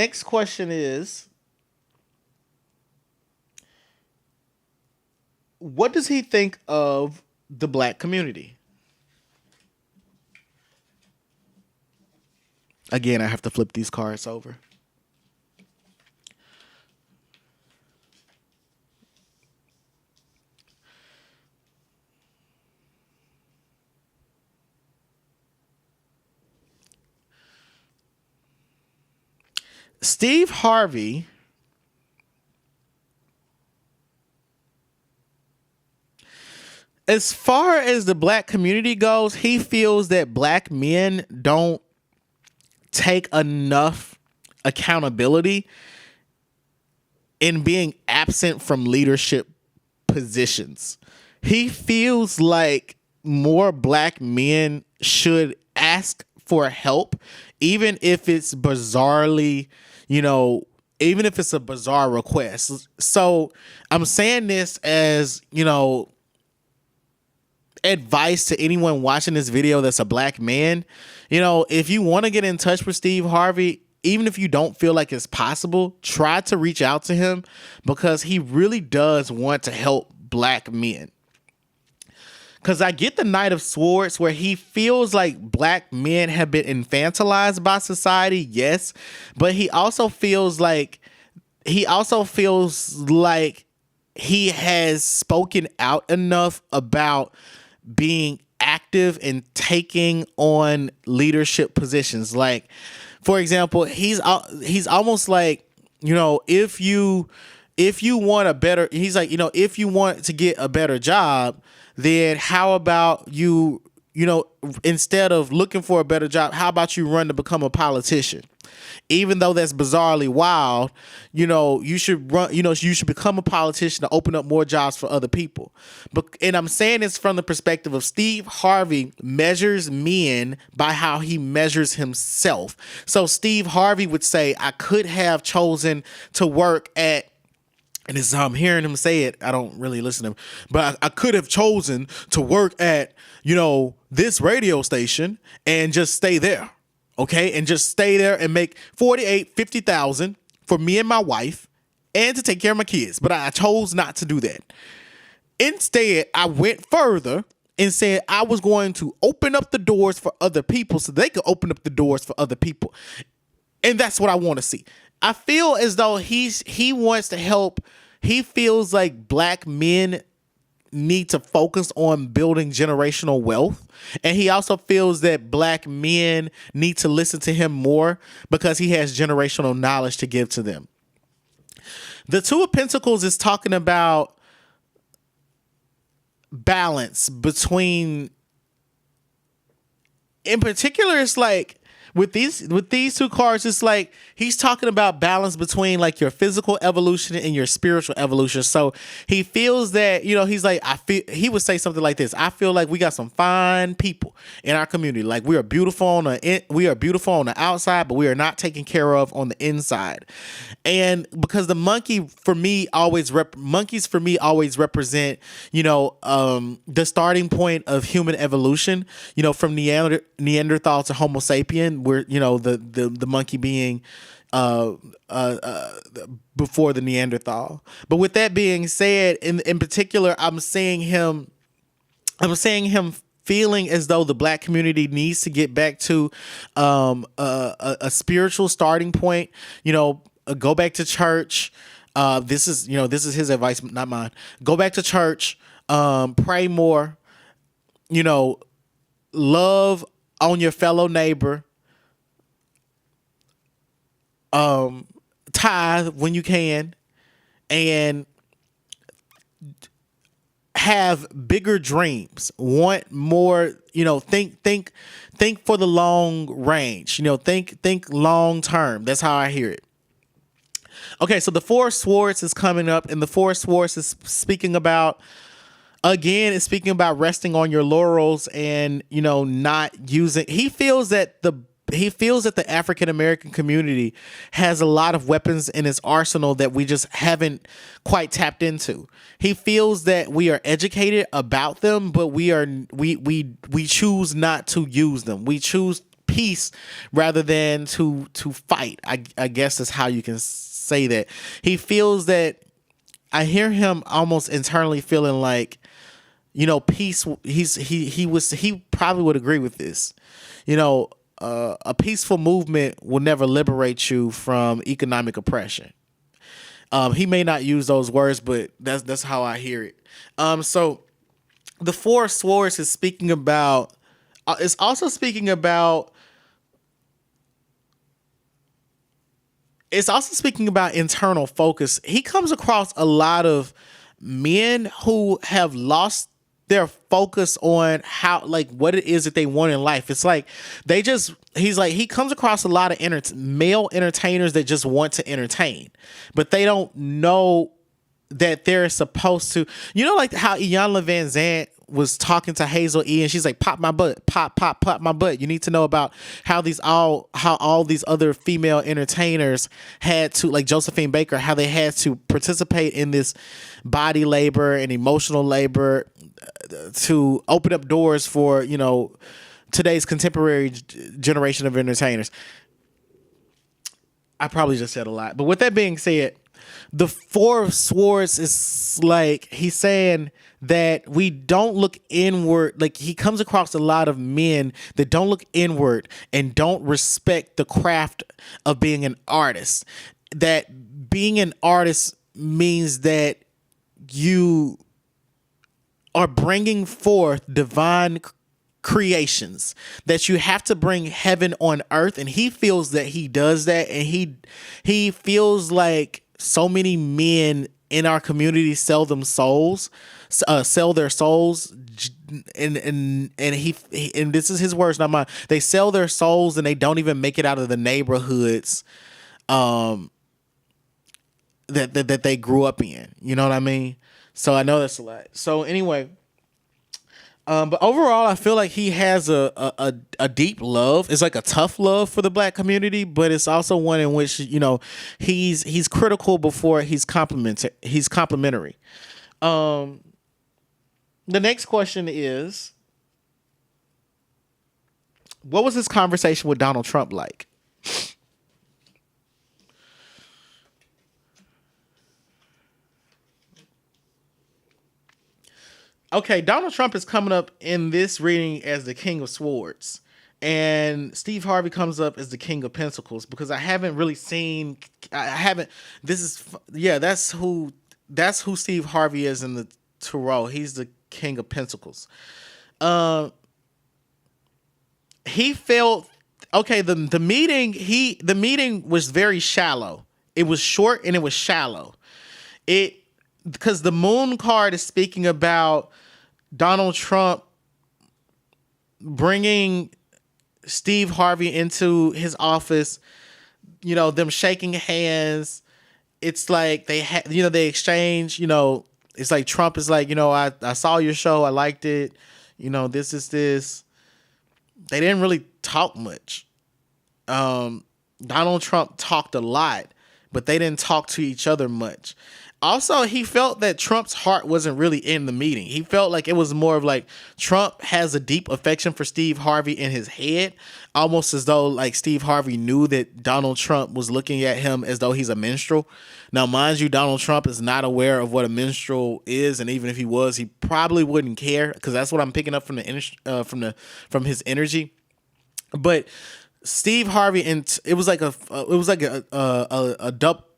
next question is, what does he think of the black community? Again, I have to flip these cards over. Steve Harvey as far as the black community goes, he feels that black men don't take enough accountability in being absent from leadership positions. He feels like more black men should ask for help, even if it's bizarrely, even if it's a bizarre request. So I'm saying this as, advice to anyone watching this video that's a black man. If you want to get in touch with Steve Harvey, even if you don't feel like it's possible, try to reach out to him, because he really does want to help black men. Because I get the Knight of Swords, where he feels like black men have been infantilized by society, yes, but he also feels like he has spoken out enough about being active and taking on leadership positions. Like, for example, he's almost like, if you want a better, he's like, if you want to get a better job, then how about you instead of looking for a better job, how about you run to become a politician? Even though that's bizarrely wild, you should run, you should become a politician to open up more jobs for other people. And I'm saying this from the perspective of Steve Harvey measures men by how he measures himself. So Steve Harvey would say, I could have chosen to work at, and as I'm hearing him say it, I don't really listen to him, but I could have chosen to work at, this radio station and just stay there. Okay, and just stay there and make $50,000 for me and my wife and to take care of my kids. But I chose not to do that. Instead, I went further and said I was going to open up the doors for other people so they could open up the doors for other people. And that's what I want to see. I feel as though he wants to help. He feels like black men need to focus on building generational wealth. And he also feels that black men need to listen to him more because he has generational knowledge to give to them. The Two of Pentacles is talking about balance between, in particular, it's like, with these two cards, it's like he's talking about balance between like your physical evolution and your spiritual evolution. So he feels that, he's like, he would say something like this: I feel like we got some fine people in our community. Like we are beautiful on the outside, but we are not taken care of on the inside. And because the monkeys for me always represent, the starting point of human evolution, from Neanderthal to Homo sapien, where, the monkey being before the Neanderthal. But with that being said, in particular, I'm seeing him feeling as though the black community needs to get back to a spiritual starting point. Go back to church. This is his advice, not mine. Go back to church. Pray more. Love on your fellow neighbor. Tithe when you can, and have bigger dreams. Want more, think for the long range. Think long term. That's how I hear it. Okay, so the Four of Swords is coming up, and the Four of Swords is speaking about resting on your laurels and, not using. He feels that the African American community has a lot of weapons in its arsenal that we just haven't quite tapped into. He feels that we are educated about them, but we choose not to use them. We choose peace rather than to fight. I guess that's how you can say that. He feels that, I hear him almost internally feeling like, peace. He probably would agree with this. A peaceful movement will never liberate you from economic oppression. He may not use those words, but that's how I hear it. So the Four of Swords is speaking about. It's also speaking about. It's also speaking about internal focus. He comes across a lot of men who have lost their focus on how, like, what it is that they want in life. It's like he comes across a lot of male entertainers that just want to entertain, but they don't know that they're supposed to, like how Iyanla Van Zant was talking to Hazel E, and she's like, pop my butt, pop my butt. You need to know about how all these other female entertainers had to, like Josephine Baker, how they had to participate in this body labor and emotional labor to open up doors for, today's contemporary generation of entertainers. I probably just said a lot, but with that being said, the Four of Swords is like, he's saying that we don't look inward. Like, he comes across a lot of men that don't look inward and don't respect the craft of being an artist. That being an artist means that you are bringing forth divine creations, that you have to bring heaven on earth. And he feels that he does that. And he feels like so many men in our community sell their souls, and this is his words, not mine. They sell their souls and they don't even make it out of the neighborhoods that they grew up in. You know what I mean? So I know that's a lot. So anyway, but overall, I feel like he has a deep love. It's like a tough love for the Black community, but it's also one in which, he's critical before he's complimentary. The next question is, what was his conversation with Donald Trump like? Okay, Donald Trump is coming up in this reading as the King of Swords, and Steve Harvey comes up as the King of Pentacles, because I haven't really seen. That's who Steve Harvey is in the tarot. He's the King of Pentacles. He felt okay. The meeting was very shallow. It was short and it was shallow. Because the Moon card is speaking about Donald Trump bringing Steve Harvey into his office, them shaking hands. It's like they exchange, it's like Trump is like, I saw your show. I liked it. This is this. They didn't really talk much. Donald Trump talked a lot, but they didn't talk to each other much. Also, he felt that Trump's heart wasn't really in the meeting. He felt like it was more of like Trump has a deep affection for Steve Harvey in his head, almost as though like Steve Harvey knew that Donald Trump was looking at him as though he's a minstrel. Now, mind you, Donald Trump is not aware of what a minstrel is, and even if he was, he probably wouldn't care, because that's what I'm picking up from his energy. But Steve Harvey, and it was like a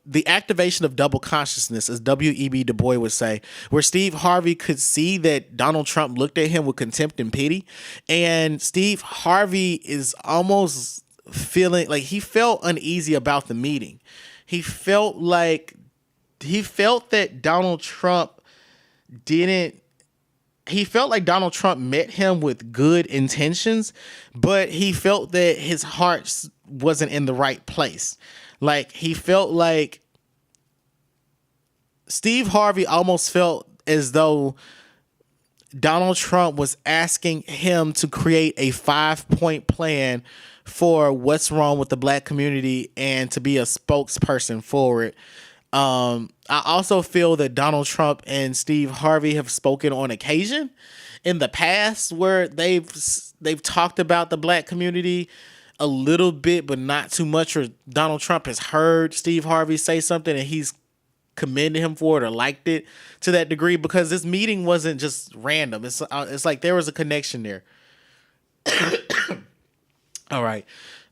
the activation of double consciousness, as W.E.B. Du Bois would say, where Steve Harvey could see that Donald Trump looked at him with contempt and pity. And Steve Harvey is almost feeling like he felt uneasy about the meeting. He felt that Donald Trump met him with good intentions, but he felt that his heart wasn't in the right place. Like, he felt like Steve Harvey almost felt as though Donald Trump was asking him to create a 5-point plan for what's wrong with the Black community and to be a spokesperson for it. I also feel that Donald Trump and Steve Harvey have spoken on occasion in the past where they've talked about the Black community. a little bit, but not too much, or Donald Trump has heard Steve Harvey say something and he's commended him for it or liked it to that degree, because this meeting wasn't just random. It's like there was a connection there. All right.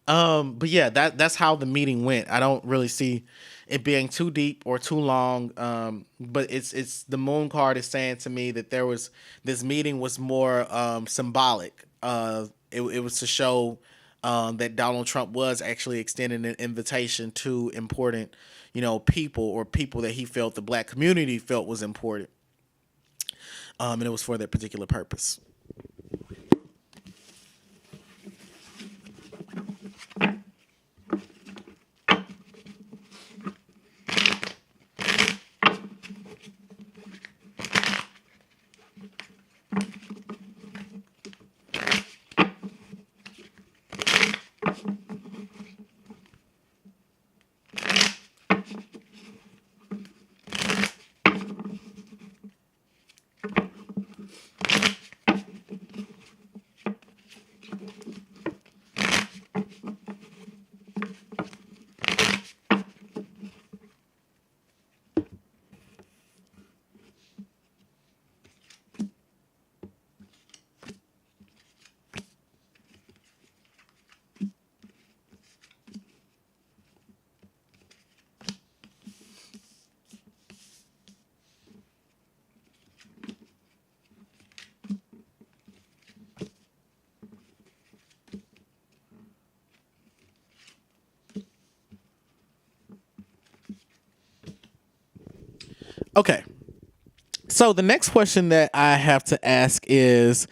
But yeah, that's how the meeting went. I don't really see it being too deep or too long. But it's the moon card is saying to me that this meeting was more symbolic. It was to show that Donald Trump was actually extending an invitation to important, people, or people that he felt the black community felt was important. And it was for that particular purpose. Okay. So the next question that I have to ask is,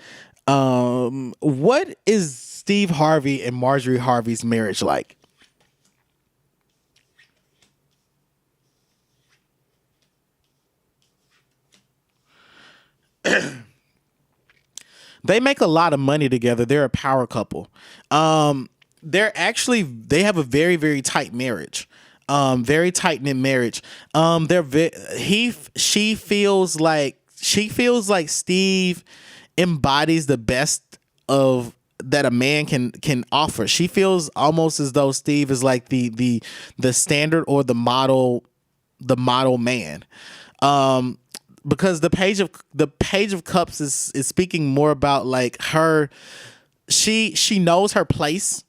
what is Steve Harvey and Marjorie Harvey's marriage like? They make a lot of money together. They're a power couple. They have a very, very tight marriage. Very tight knit marriage. She feels like Steve embodies the best of that a man can offer. She feels almost as though Steve is like the standard or the model man. Because the page of cups is speaking more about like her. She knows her place,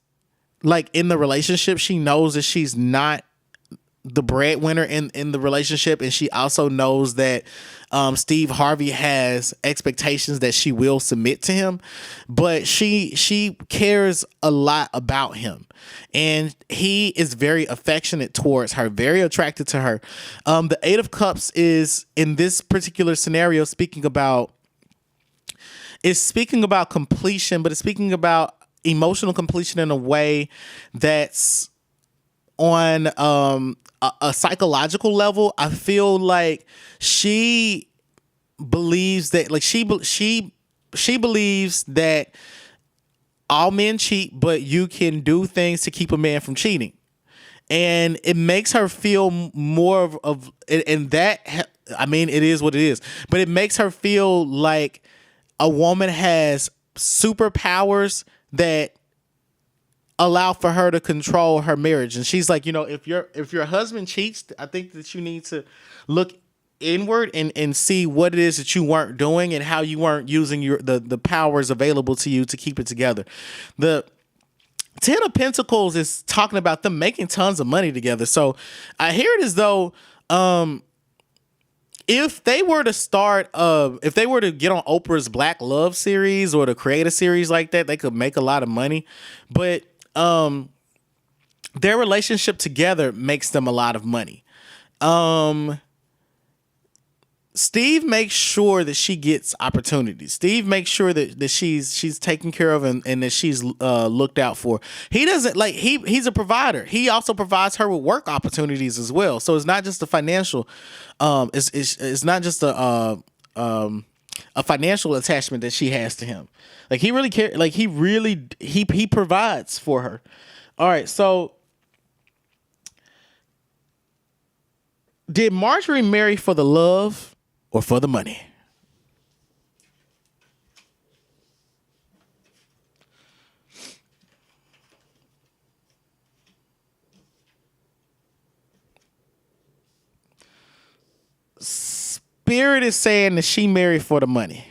like in the relationship. She knows that she's not the breadwinner in the relationship, and she also knows that Steve Harvey has expectations that she will submit to him, but she cares a lot about him, and he is very affectionate towards her, very attracted to her. The Eight of Cups is, in this particular scenario, speaking about completion, but it's speaking about emotional completion in a way that's on a psychological level. I feel like she believes that, like, she believes that all men cheat, but you can do things to keep a man from cheating, and it makes her feel more of and that, I mean, it is what it is, but it makes her feel like a woman has superpowers that allow for her to control her marriage. And she's like, if your husband cheats, I think that you need to look inward and see what it is that you weren't doing and how you weren't using the powers available to you to keep it together. The Ten of Pentacles is talking about them making tons of money together. So I hear it as though if they were to get on Oprah's Black Love series or to create a series like that, they could make a lot of money. But their relationship together makes them a lot of money. Steve makes sure that she gets opportunities. Steve makes sure that she's taken care of and that she's looked out for. He doesn't like he's a provider. He also provides her with work opportunities as well. So it's not just a financial. It's not just a financial attachment that she has to him. Like, he really cares. Like, he provides for her. All right, so did Marjorie marry for the love or for the money? Spirit is saying that she married for the money.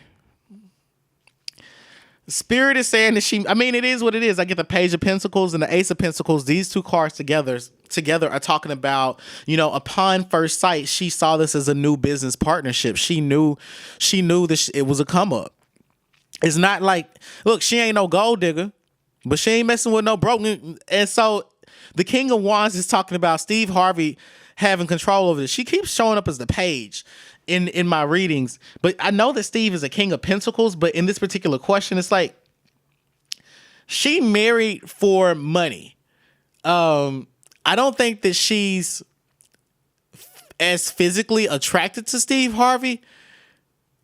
Spirit is saying that I mean, it is what it is. I get the Page of Pentacles and the Ace of Pentacles. These two cards together are talking about, upon first sight, she saw this as a new business partnership. She knew that it was a come up. It's not like, look, she ain't no gold digger, but she ain't messing with no broken. And so the King of Wands is talking about Steve Harvey having control over this. She keeps showing up as the Page in my readings, but I know that Steve is a King of Pentacles, but in this particular question, it's like she married for money. I don't think that she's as physically attracted to Steve Harvey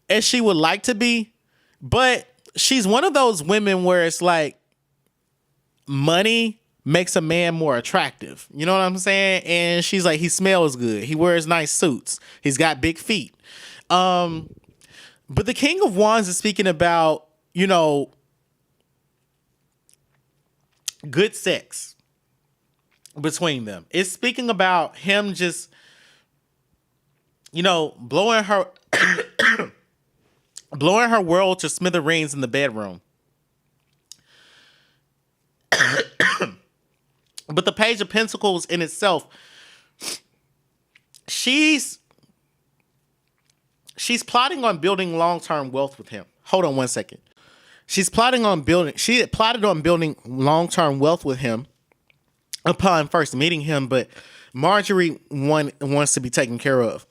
as she would like to be, but she's one of those women where it's like money makes a man more attractive. You know what I'm saying? And she's like, he smells good. He wears nice suits. He's got big feet. But the King of Wands is speaking about, good sex between them. It's speaking about him just, blowing her blowing her world to smithereens in the bedroom. But the Page of Pentacles in itself, she's plotting on building long-term wealth with him. Hold on one second. She had plotted on building long-term wealth with him upon first meeting him, but Marjorie wants to be taken care of.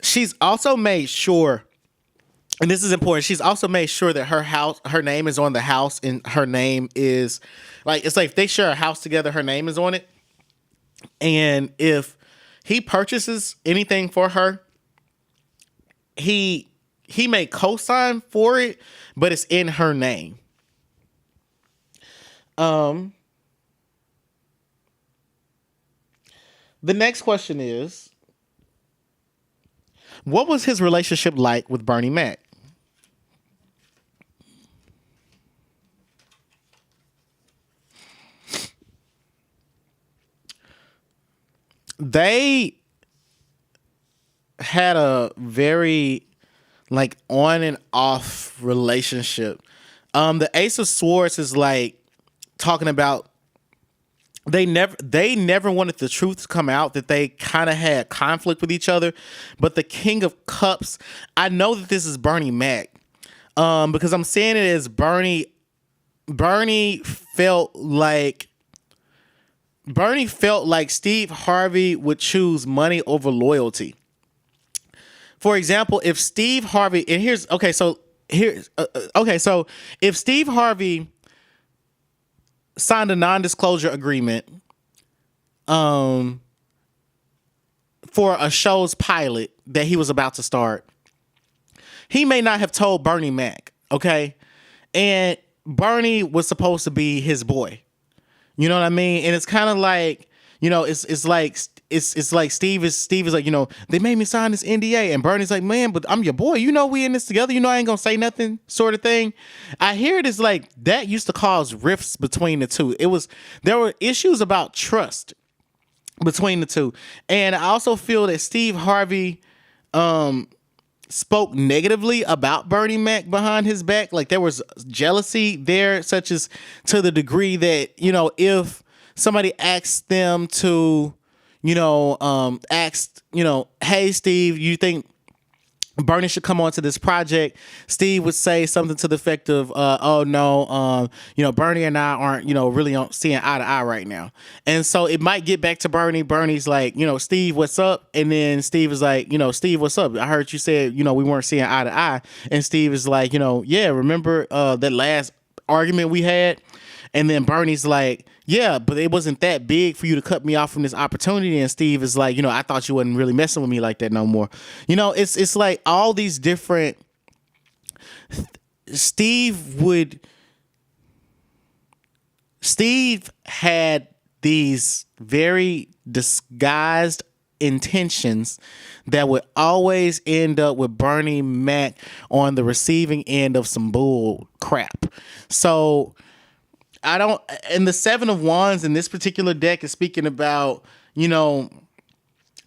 She's also made sure, and this is important, she's also made sure that her name is on the house, and her name is it's like if they share a house together, her name is on it. And if he purchases anything for her, he may co-sign for it, but it's in her name. The next question is, what was his relationship like with Bernie Mac? They had a very on and off relationship. The Ace of Swords is talking about they never wanted the truth to come out, that they kind of had conflict with each other. But the King of Cups, I know that this is Bernie Mac, because I'm saying it as Bernie felt like Steve Harvey would choose money over loyalty. For example, if Steve Harvey, so if Steve Harvey signed a non-disclosure agreement for a show's pilot that he was about to start, he may not have told Bernie Mac, okay? And Bernie was supposed to be his boy. You know what I mean? And it's kind of like, it's like Steve is like, they made me sign this NDA, and Bernie's like, man, but I'm your boy. We in this together. I ain't gonna say nothing, sort of thing. I hear it is like that used to cause rifts between the two. There were issues about trust between the two, and I also feel that Steve Harvey spoke negatively about Bernie Mac behind his back. Like there was jealousy there, such as to the degree that if somebody asked them to, hey, Steve, you think Bernie should come onto this project? Steve would say something to the effect of, oh no, Bernie and I aren't, really seeing eye to eye right now. And so it might get back to Bernie. Bernie's like, Steve, what's up? And then Steve is like, Steve, what's up? I heard you said, we weren't seeing eye to eye. And Steve is like, yeah, remember that last argument we had? And then Bernie's like, yeah, but it wasn't that big for you to cut me off from this opportunity. And Steve is like, I thought you wasn't really messing with me like that no more. It's like all these different. Steve had these very disguised intentions that would always end up with Bernie Mac on the receiving end of some bull crap. So and the Seven of Wands in this particular deck is speaking about,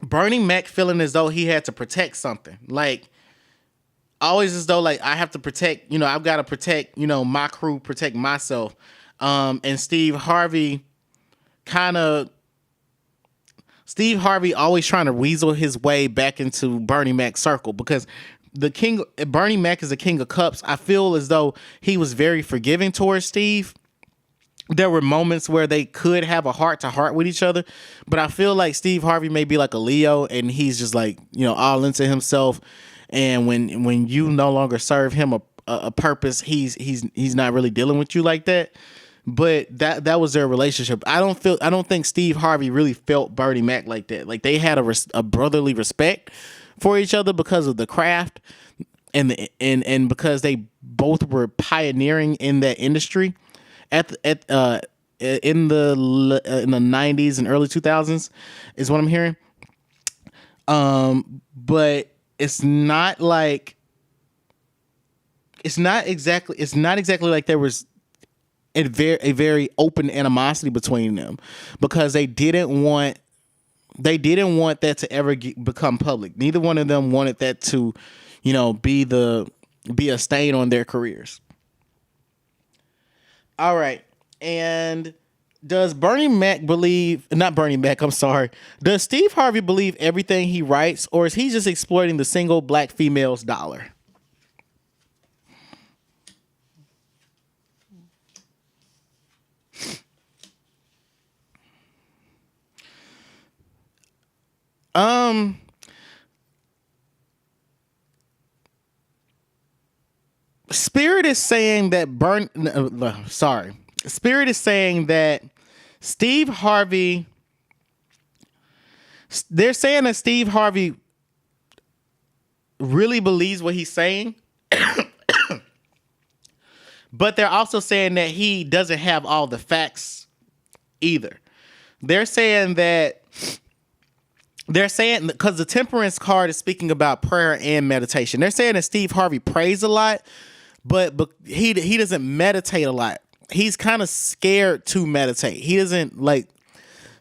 Bernie Mac feeling as though he had to protect something. Like, always as though, like, I have to protect, I've got to protect, my crew, protect myself. And kind of, Steve Harvey always trying to weasel his way back into Bernie Mac's circle, because Bernie Mac is the king of cups. I feel as though he was very forgiving towards Steve. There were moments where they could have a heart to heart with each other, but I feel like Steve Harvey may be like a Leo, and he's just like, all into himself. And when you no longer serve him a purpose, he's not really dealing with you like that. But that was their relationship. I don't think Steve Harvey really felt Bernie Mac like that. Like, they had a brotherly respect for each other because of the craft, and because they both were pioneering in that industry in the 90s and early 2000s is what I'm hearing. But it's not exactly like there was a very open animosity between them, because they didn't want that to ever become public. Neither one of them wanted that to, be a stain on their careers. All right. And does does Steve Harvey believe everything he writes, or is he just exploiting the single black female's dollar? Spirit is saying that Spirit is saying that Steve Harvey. They're saying that Steve Harvey really believes what he's saying, but they're also saying that he doesn't have all the facts either. They're saying because the temperance card is speaking about prayer and meditation. They're saying that Steve Harvey prays a lot, but he doesn't meditate a lot. He's kind of scared to meditate. He doesn't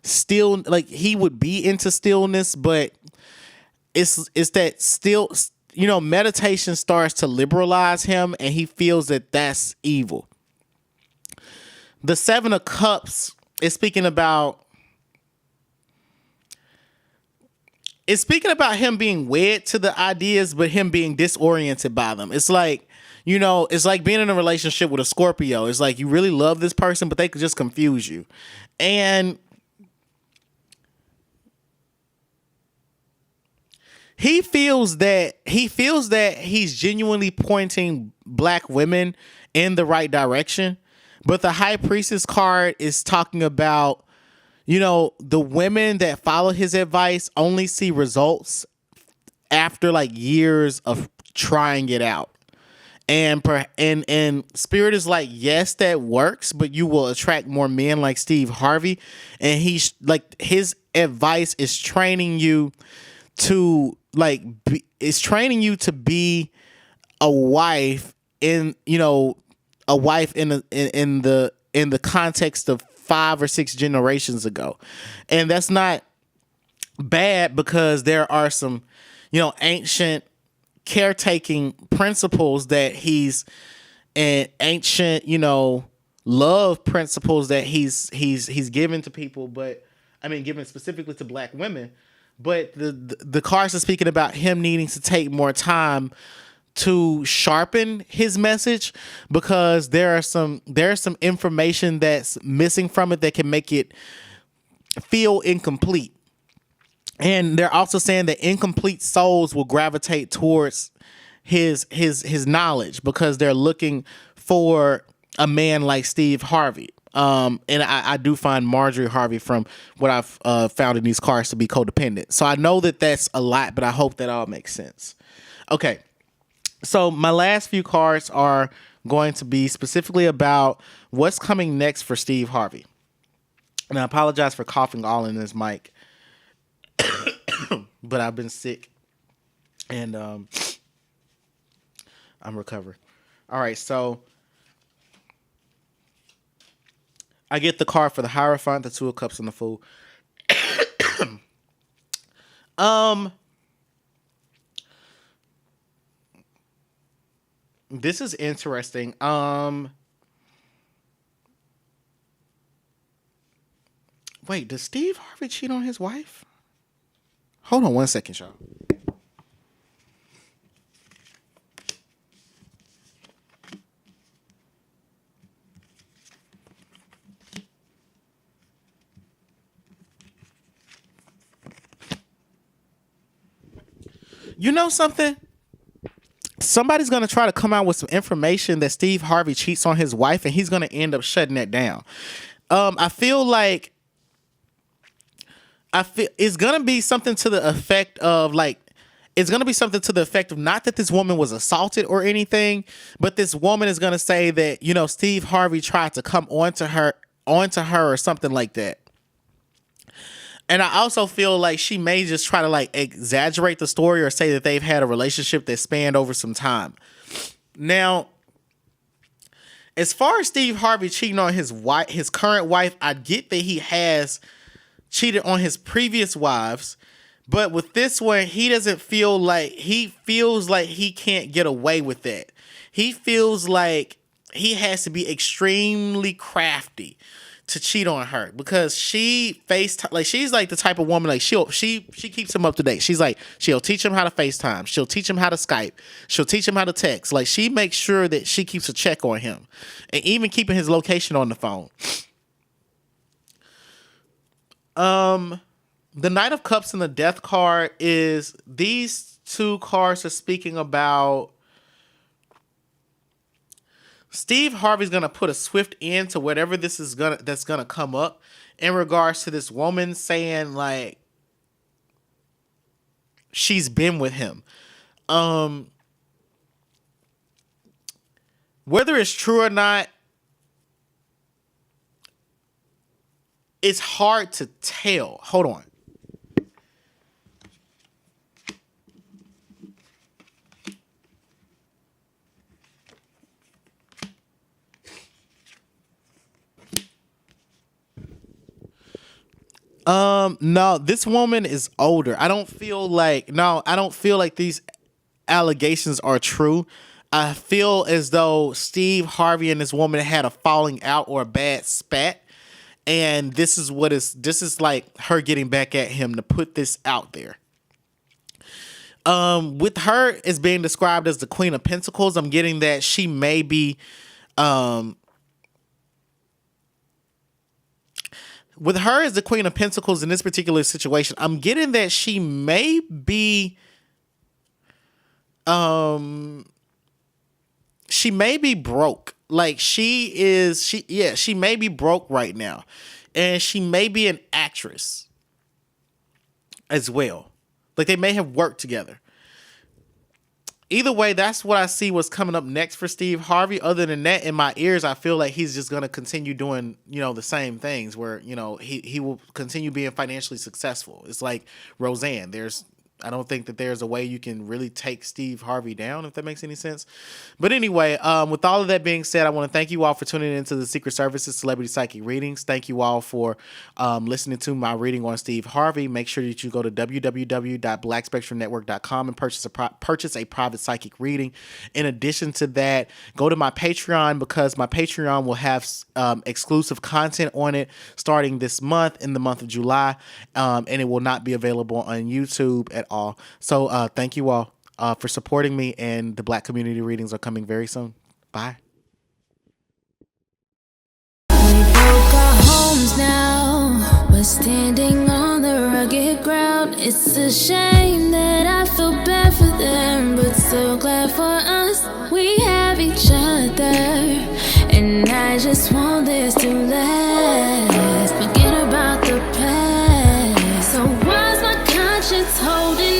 he would be into stillness, but it's that still, meditation starts to liberalize him, and he feels that that's evil. The Seven of Cups is speaking about him being wed to the ideas, but him being disoriented by them. It's like, it's like being in a relationship with a Scorpio. It's like you really love this person, but they could just confuse you. And he feels that he's genuinely pointing black women in the right direction. But the High Priestess card is talking about, the women that follow his advice only see results after like years of trying it out. And Spirit is like, yes, that works, but you will attract more men like Steve Harvey. And he's like, his advice is training you to be a wife in the context of 5 or 6 generations ago. And that's not bad, because there are some, ancient caretaking principles that and ancient, love principles that he's given to people, but given specifically to black women. But the cards are speaking about him needing to take more time to sharpen his message, because there's some information that's missing from it that can make it feel incomplete. And they're also saying that incomplete souls will gravitate towards his knowledge, because they're looking for a man like Steve Harvey. And I do find Marjorie Harvey, from what I've found in these cards, to be codependent. So I know that that's a lot, but I hope that all makes sense. Okay. So my last few cards are going to be specifically about what's coming next for Steve Harvey. And I apologize for coughing all in this mic, but I've been sick, and I'm recovering. All right, so I get the card for the Hierophant, the Two of Cups, and the Fool. This is interesting. Wait, does Steve Harvey cheat on his wife? Hold on 1 second, y'all. You know something? Somebody's going to try to come out with some information that Steve Harvey cheats on his wife, and he's going to end up shutting that down. I feel it's going to be something to the effect of not that this woman was assaulted or anything, but this woman is going to say that, Steve Harvey tried to come onto her or something like that. And I also feel like she may just try to exaggerate the story or say that they've had a relationship that spanned over some time. Now, as far as Steve Harvey cheating on his current wife, I get that he has cheated on his previous wives, but with this one, he feels like he can't get away with that. He feels like he has to be extremely crafty to cheat on her, because she's like the type of woman, she keeps him up to date. She's like, she'll teach him how to FaceTime, she'll teach him how to Skype, she'll teach him how to text. Like, she makes sure that she keeps a check on him, and even keeping his location on the phone. The Knight of Cups and the Death card is, these two cards are speaking about Steve Harvey's gonna put a swift end to whatever that's gonna come up in regards to this woman saying she's been with him. Whether it's true or not, it's hard to tell. Hold on. No, this woman is older. I don't feel like these allegations are true. I feel as though Steve Harvey and this woman had a falling out or a bad spat. And this is like her getting back at him to put this out there. With her as being described as the Queen of Pentacles, I'm getting that she may be, with her as the Queen of Pentacles in this particular situation, I'm getting that she may be, broke. Like, she may be broke right now, and she may be an actress as well. Like, they may have worked together. Either way, that's what I see what's coming up next for Steve Harvey. Other than that, in my ears, I feel like he's just going to continue doing, the same things where, he will continue being financially successful. It's like Roseanne. I don't think that there's a way you can really take Steve Harvey down, if that makes any sense. But anyway, with all of that being said, I want to thank you all for tuning into the Secret Services Celebrity Psychic Readings. Thank you all for listening to my reading on Steve Harvey. Make sure that you go to www.blackspectrumnetwork.com and purchase a private psychic reading. In addition to that, go to my Patreon, because my Patreon will have exclusive content on it starting this month, in the month of July, and it will not be available on YouTube at all. So thank you all for supporting me, and the Black community readings are coming very soon. Bye. We broke our homes now, we're standing on the rugged ground. It's a shame that I feel bad for them, but so glad for us. We have each other, and I just want this to last. Forget about the past. So why's my conscience holding